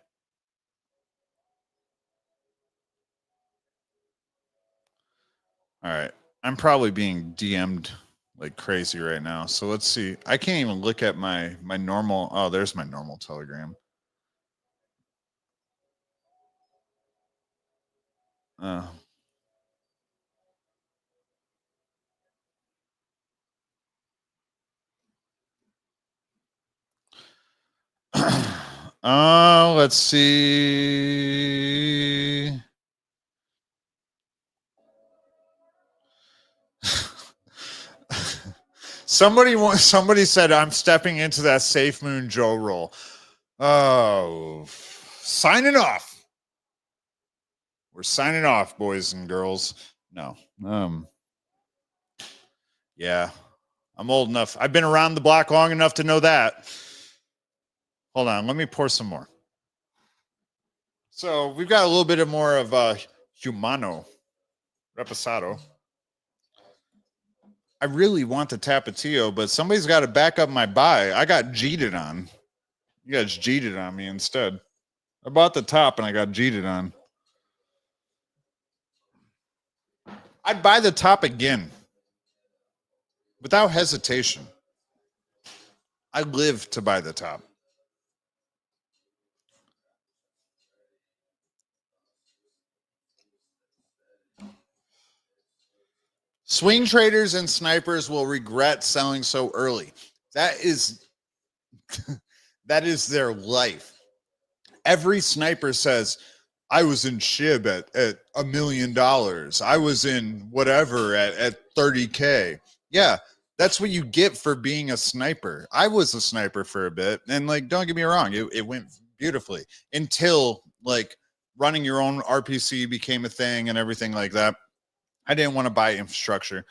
All right. I'm probably being DM'd like crazy right now. So let's see. I can't even look at my normal. Oh, there's my normal Telegram. Let's see. Somebody said I'm stepping into that Safe Moon Joe role. Oh, signing off. We're signing off, boys and girls. No. Yeah. I'm old enough. I've been around the block long enough to know that. Hold on. Let me pour some more. So we've got a little bit of more of Humano Reposado. I really want the Tapatio, but somebody's got to back up my buy. I got cheated on. You guys cheated on me instead. I bought the top and I got cheated on. I'd buy the top again without hesitation. I live to buy the top. Swing traders and snipers will regret selling so early. That is their life. Every sniper says, I was in SHIB at $1 million. I was in whatever at 30K. Yeah, that's what you get for being a sniper. I was a sniper for a bit, and like, don't get me wrong, it went beautifully until like running your own RPC became a thing and everything like that. I didn't want to buy infrastructure,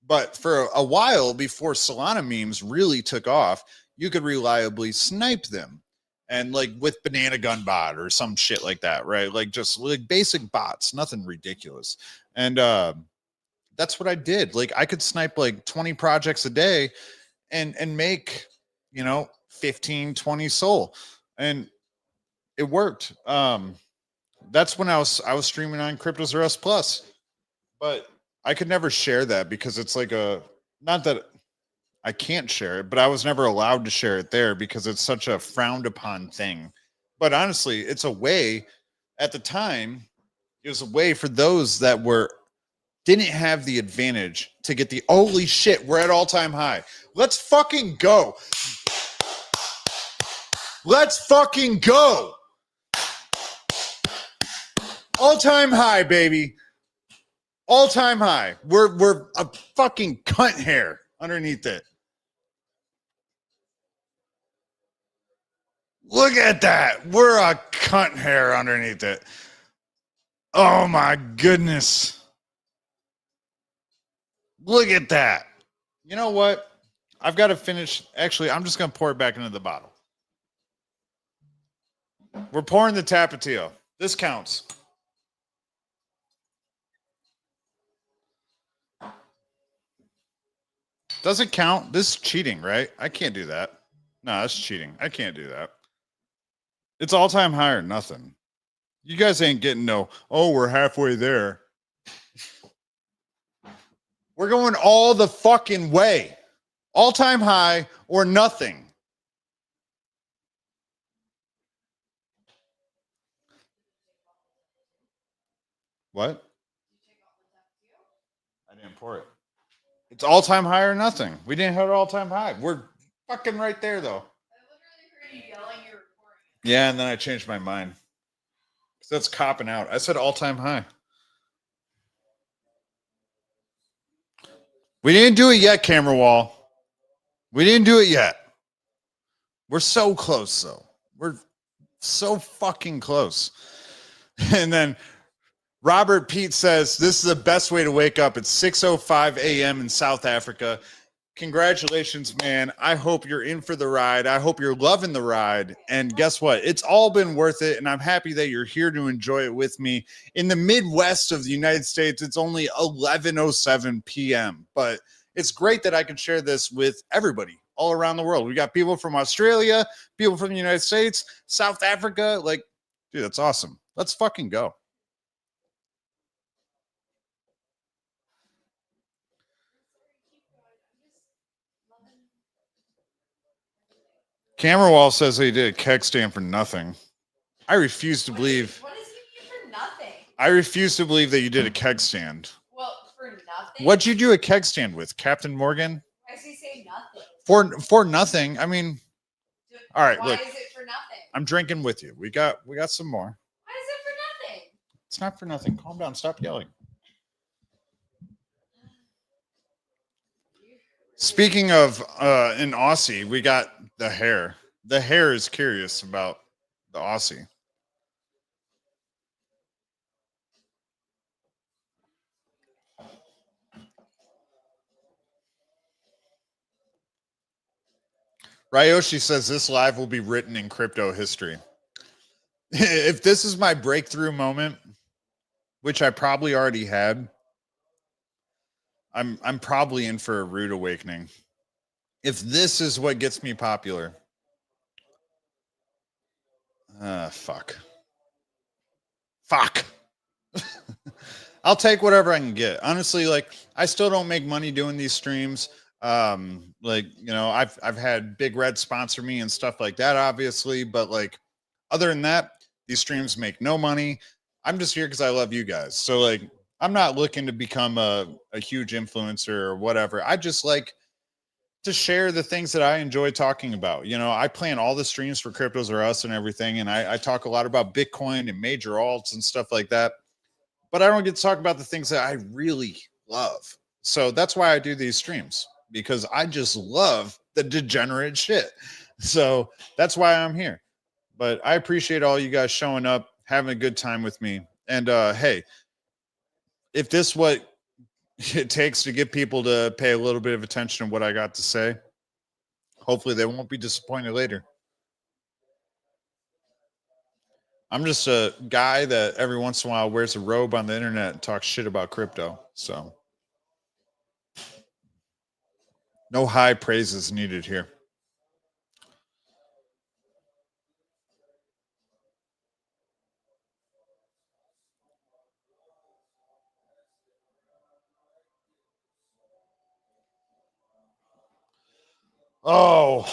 but for a while before Solana memes really took off, you could reliably snipe them. And like with banana gun bot or some shit like that, right? Like just like basic bots, nothing ridiculous. And that's what I did. Like I could snipe like 20 projects a day and make, 15, 20 soul. And it worked. That's when I was streaming on Cryptos R Us Plus. But I could never share that because it's like not that I can't share it, but I was never allowed to share it there because it's such a frowned upon thing. But honestly, it's a way at the time, it was a way for those that didn't have the advantage to get the holy shit, we're at all-time high. Let's fucking go. Let's fucking go. All-time high, baby. All-time high. We're a fucking cunt hair underneath it. Look at that. We're a cunt hair underneath it. Oh my goodness. Look at that. You know what? I've got to finish. Actually, I'm just going to pour it back into the bottle. We're pouring the Tapatio. This counts. Does it count? This is cheating, right? I can't do that. No, that's cheating. I can't do that. It's all-time high or nothing. You guys ain't getting no, oh, we're halfway there. We're going all the fucking way. All-time high or nothing. What? I didn't pour it. It's all-time high or nothing. We didn't hit all-time high. We're fucking right there, though. I literally heard you yelling you were pouring it. Yeah, and then I changed my mind. So that's copping out. I said all-time high. We didn't do it yet, camera wall. We didn't do it yet. We're so close, though. We're so fucking close. And then Robert Pete says, this is the best way to wake up. It's 6:05 a.m. in South Africa. Congratulations, man. I hope you're in for the ride. I hope you're loving the ride. And guess what? It's all been worth it. And I'm happy that you're here to enjoy it with me. In the Midwest of the United States, it's only 11:07 p.m. But it's great that I can share this with everybody all around the world. We got people from Australia, people from the United States, South Africa. Like, dude, that's awesome. Let's fucking go. Camera wall says he did a keg stand for nothing. I refuse to believe. What does he mean for nothing? I refuse to believe that you did a keg stand. Well, for nothing. What'd you do a keg stand with, Captain Morgan? Why does he say nothing? For nothing. I mean, all right. Why Look, is it for nothing? I'm drinking with you. We got some more. Why is it for nothing? It's not for nothing. Calm down. Stop yelling. Speaking of in Aussie, we got the hair. The hair is curious about the Aussie. Ryoshi says this live will be written in crypto history. If this is my breakthrough moment, which I probably already had, I'm probably in for a rude awakening. If this is what gets me popular. Fuck. I'll take whatever I can get. Honestly, like, I still don't make money doing these streams. Like, you know, I've had Big Red sponsor me and stuff like that, obviously, but like, other than that, these streams make no money. I'm just here because I love you guys. So like, I'm not looking to become a huge influencer or whatever. I just like to share the things that I enjoy talking about. You know, I plan all the streams for Cryptos Are Us and everything, and I talk a lot about Bitcoin and major alts and stuff like that. But I don't get to talk about the things that I really love. So that's why I do these streams, because I just love the degenerate shit. So that's why I'm here. But I appreciate all you guys showing up, having a good time with me. And hey, if this what it takes to get people to pay a little bit of attention to what I got to say, hopefully they won't be disappointed later. I'm just a guy that every once in a while wears a robe on the internet and talks shit about crypto. So no high praises needed here. Oh.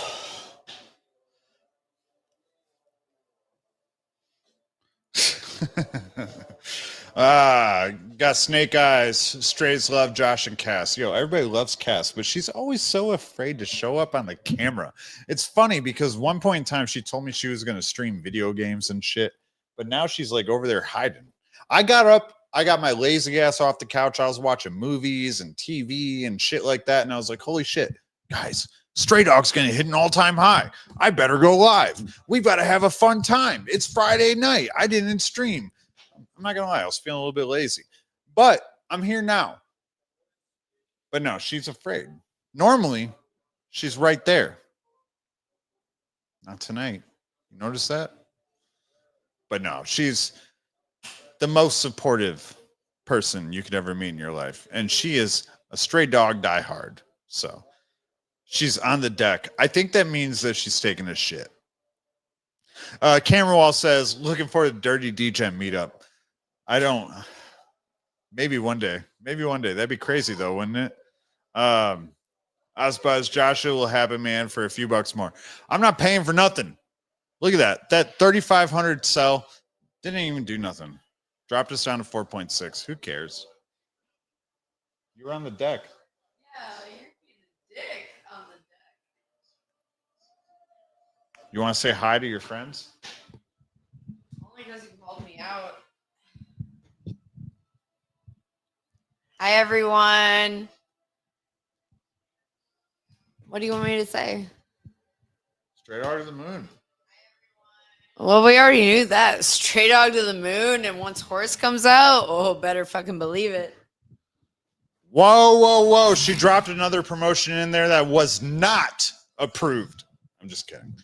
Got snake eyes. Strays love Josh and Cass. Yo, everybody loves Cass, but she's always so afraid to show up on the camera. It's funny because one point in time she told me she was going to stream video games and shit, but now she's like over there hiding. I got up, I got my lazy ass off the couch. I was watching movies and TV and shit like that. And I was like, holy shit, guys, StrayDog's going to hit an all-time high. I better go live. We've got to have a fun time. It's Friday night. I didn't stream. I'm not going to lie. I was feeling a little bit lazy. But I'm here now. But no, she's afraid. Normally, she's right there. Not tonight. You notice that? But no, she's the most supportive person you could ever meet in your life. And she is a StrayDog diehard. So she's on the deck. I think that means that she's taking a shit. Camera Wall says, looking forward to Dirty Degen meetup. I don't. Maybe one day. Maybe one day. That'd be crazy though, wouldn't it? Ozbuzz, Joshua will happen, man, for a few bucks more. I'm not paying for nothing. Look at that. That 3,500 sell didn't even do nothing. Dropped us down to 4.6. Who cares? You were on the deck. Yeah, you're being a dick on the deck. You want to say hi to your friends? Only because you called me out. Hi, everyone. What do you want me to say? Straight out of the moon. Well, we already knew that. StrayDog to the moon, and once Horse comes out, oh, better fucking believe it. Whoa, whoa, whoa. She dropped another promotion in there that was not approved. I'm just kidding.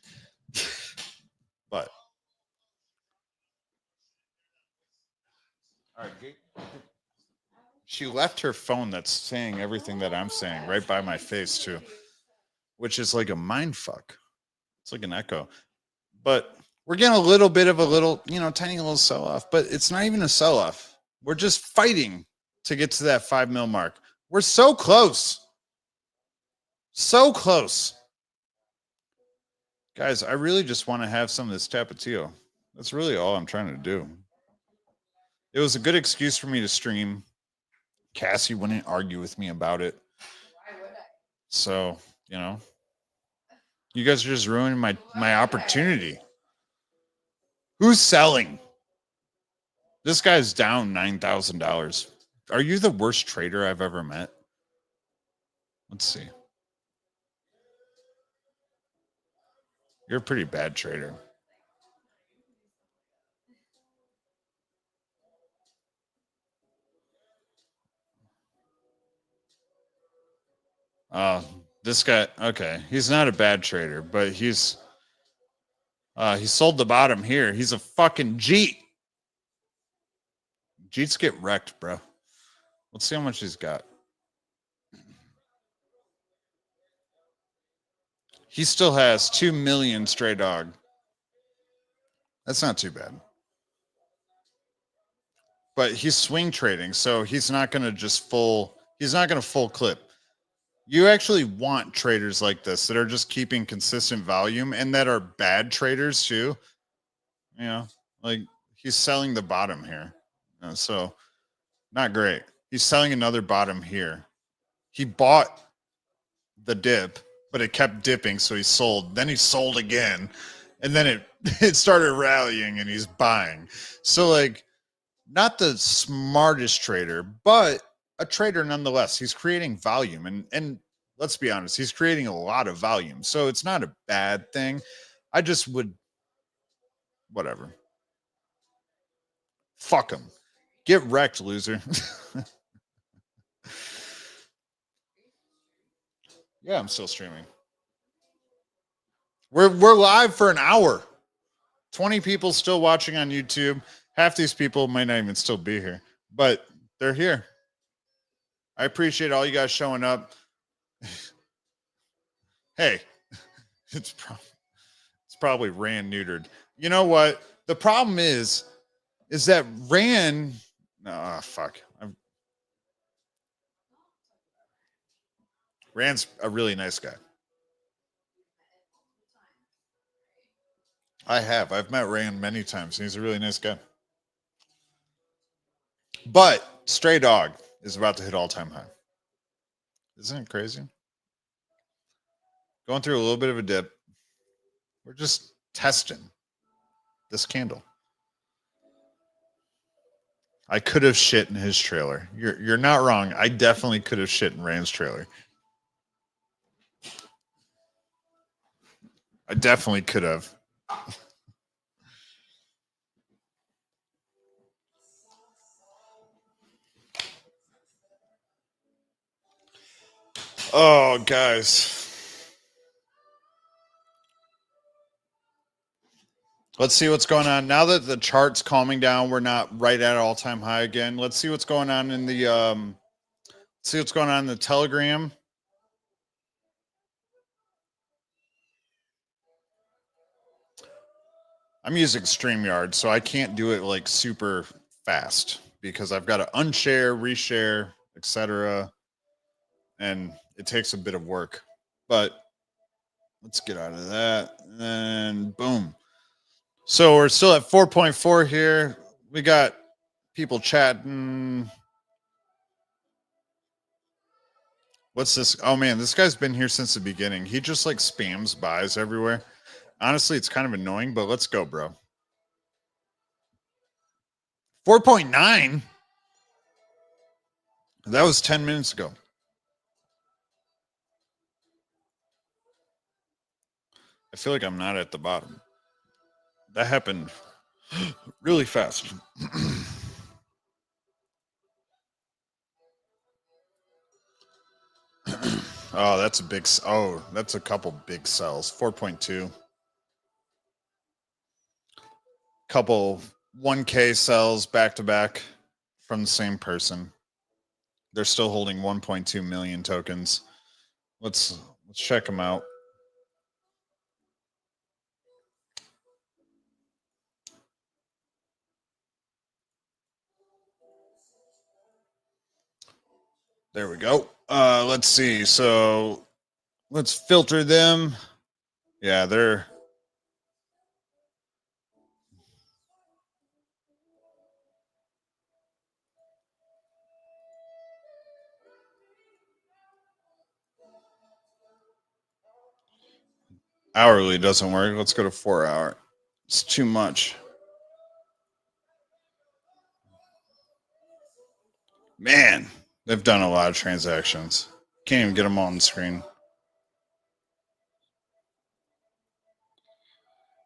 But. All right. She left her phone that's saying everything that I'm saying right by my face, too, which is like a mind fuck. It's like an echo. But we're getting a little bit of a little, tiny little sell off, but it's not even a sell off. We're just fighting to get to that 5 mil mark. We're so close. So close. Guys, I really just want to have some of this Tapatio. That's really all I'm trying to do. It was a good excuse for me to stream. Cassie wouldn't argue with me about it. Why would I? So, you guys are just ruining my opportunity. Who's selling? This guy's down $9,000. Are you the worst trader I've ever met? Let's see. You're a pretty bad trader. This guy, okay, he's not a bad trader, but he sold the bottom here. He's a fucking Jeet. Jeets get wrecked, bro. Let's see how much he's got. He still has 2 million StrayDog. That's not too bad. But he's swing trading, so he's not going to just he's not going to full clip. You actually want traders like this that are just keeping consistent volume and that are bad traders too. Like he's selling the bottom here. So not great. He's selling another bottom here. He bought the dip, but it kept dipping, so he sold. Then he sold again, and then it started rallying, and he's buying. So like, not the smartest trader, but a trader nonetheless. He's creating volume, and let's be honest, he's creating a lot of volume. So it's not a bad thing. I just would, whatever. Fuck him. Get wrecked, loser. Yeah, I'm still streaming. We're live for an hour. 20 people still watching on YouTube. Half these people might not even still be here, but they're here. I appreciate all you guys showing up. Hey, it's probably Rand neutered. You know what? The problem is that Rand. Fuck. Rand's a really nice guy. I have. I've met Rand many times. And he's a really nice guy. But StrayDog is about to hit all-time high. Isn't it crazy? Going through a little bit of a dip. We're just testing this candle. I could have shit in his trailer. You're not wrong. I definitely could have shit in Rand's trailer. I definitely could have. Oh, guys. Let's see what's going on. Now that the chart's calming down, we're not right at all-time high again. Let's see what's going on in the Telegram. I'm using StreamYard, so I can't do it like super fast because I've got to unshare, reshare, etc. And it takes a bit of work. But let's get out of that. And boom. So we're still at 4.4 here. We got people chatting. What's this? Oh man, this guy's been here since the beginning. He just like spams buys everywhere. Honestly, it's kind of annoying, but let's go, bro. 4.9. That was 10 minutes ago. I feel like I'm not at the bottom. That happened really fast. Oh, that's a big. Oh, that's a couple big sells. 4.2. Couple 1K sells back to back from the same person. They're still holding 1.2 million tokens. Let's check them out. There we go. Let's see. So let's filter them. Yeah, they're hourly doesn't work. Let's go to 4 hour. It's too much. Man, they've done a lot of transactions. Can't even get them on the screen.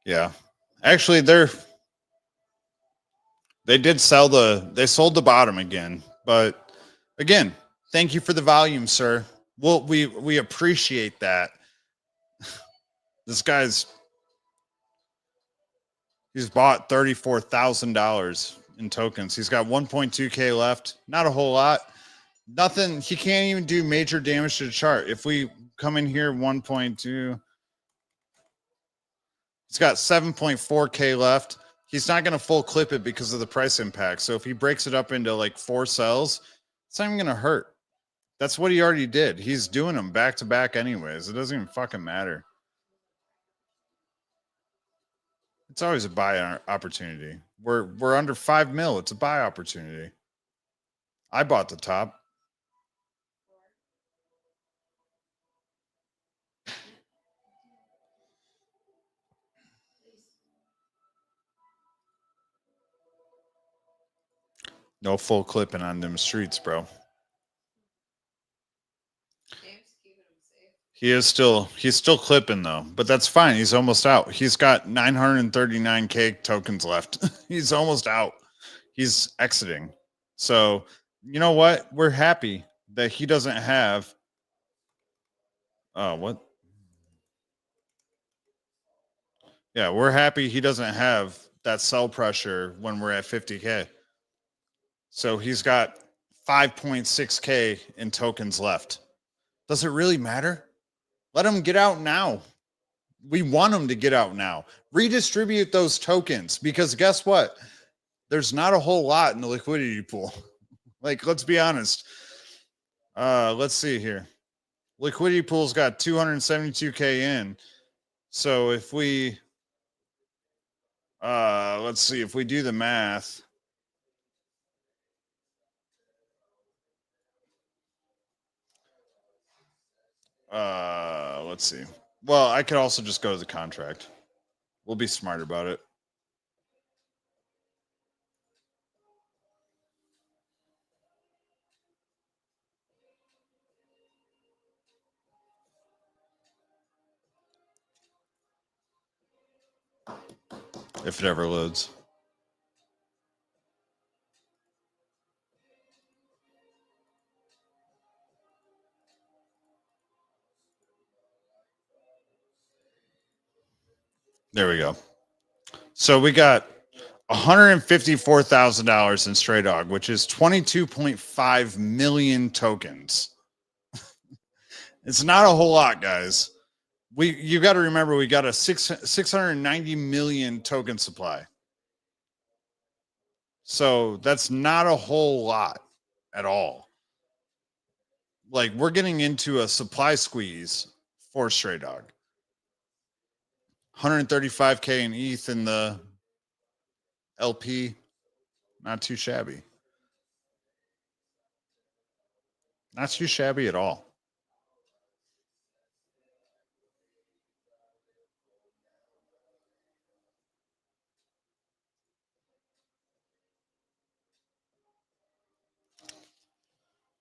Yeah. Actually, they sold the bottom again. But again, thank you for the volume, sir. Well, we appreciate that. This guy's he's bought $34,000 in tokens. He's got 1.2K left. Not a whole lot. Nothing. He can't even do major damage to the chart. If we come in here 1.2, he's got 7.4K left. He's not going to full clip it because of the price impact. So if he breaks it up into like 4 cells, it's not even going to hurt. That's what he already did. He's doing them back to back anyways. It doesn't even fucking matter. It's always a buy opportunity. We're under 5 mil. It's a buy opportunity. I bought the top. No full clipping on them streets, bro. He's still clipping though, but that's fine. He's almost out. He's got 939K tokens left. He's almost out. He's exiting. So, you know what? We're happy that he doesn't have what? Yeah, we're happy he doesn't have that sell pressure when we're at 50K. So he's got 5.6K in tokens left. Does it really matter? Let him get out now. We want him to get out now. Redistribute those tokens because guess what? There's not a whole lot in the liquidity pool. Like, let's be honest. Let's see here. Liquidity pool's got 272K in. So if we let's see if we do the math. Let's see. Well, I could also just go to the contract. We'll be smart about it. if it ever loads. There we go. So we got $154,000 in StrayDog, which is 22.5 million tokens. It's not a whole lot, guys. You got to remember we got a 690 million token supply. So that's not a whole lot at all. Like we're getting into a supply squeeze for StrayDog. 135K in ETH in the LP. Not too shabby. Not too shabby at all.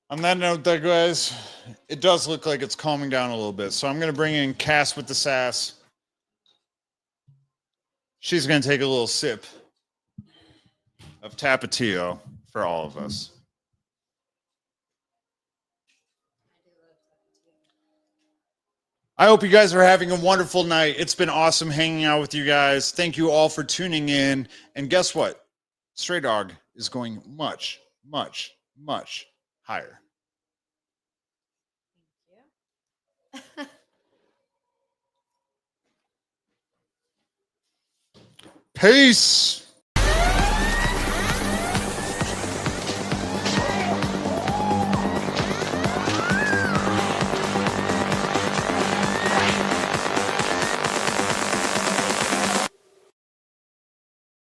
On that note, though, guys, it does look like it's calming down a little bit. So I'm going to bring in Cass with the sass. She's going to take a little sip of Tapatio for all of us. I hope you guys are having a wonderful night. It's been awesome hanging out with you guys. Thank you all for tuning in. And guess what? StrayDog is going much, much, much higher. Thank you. Peace.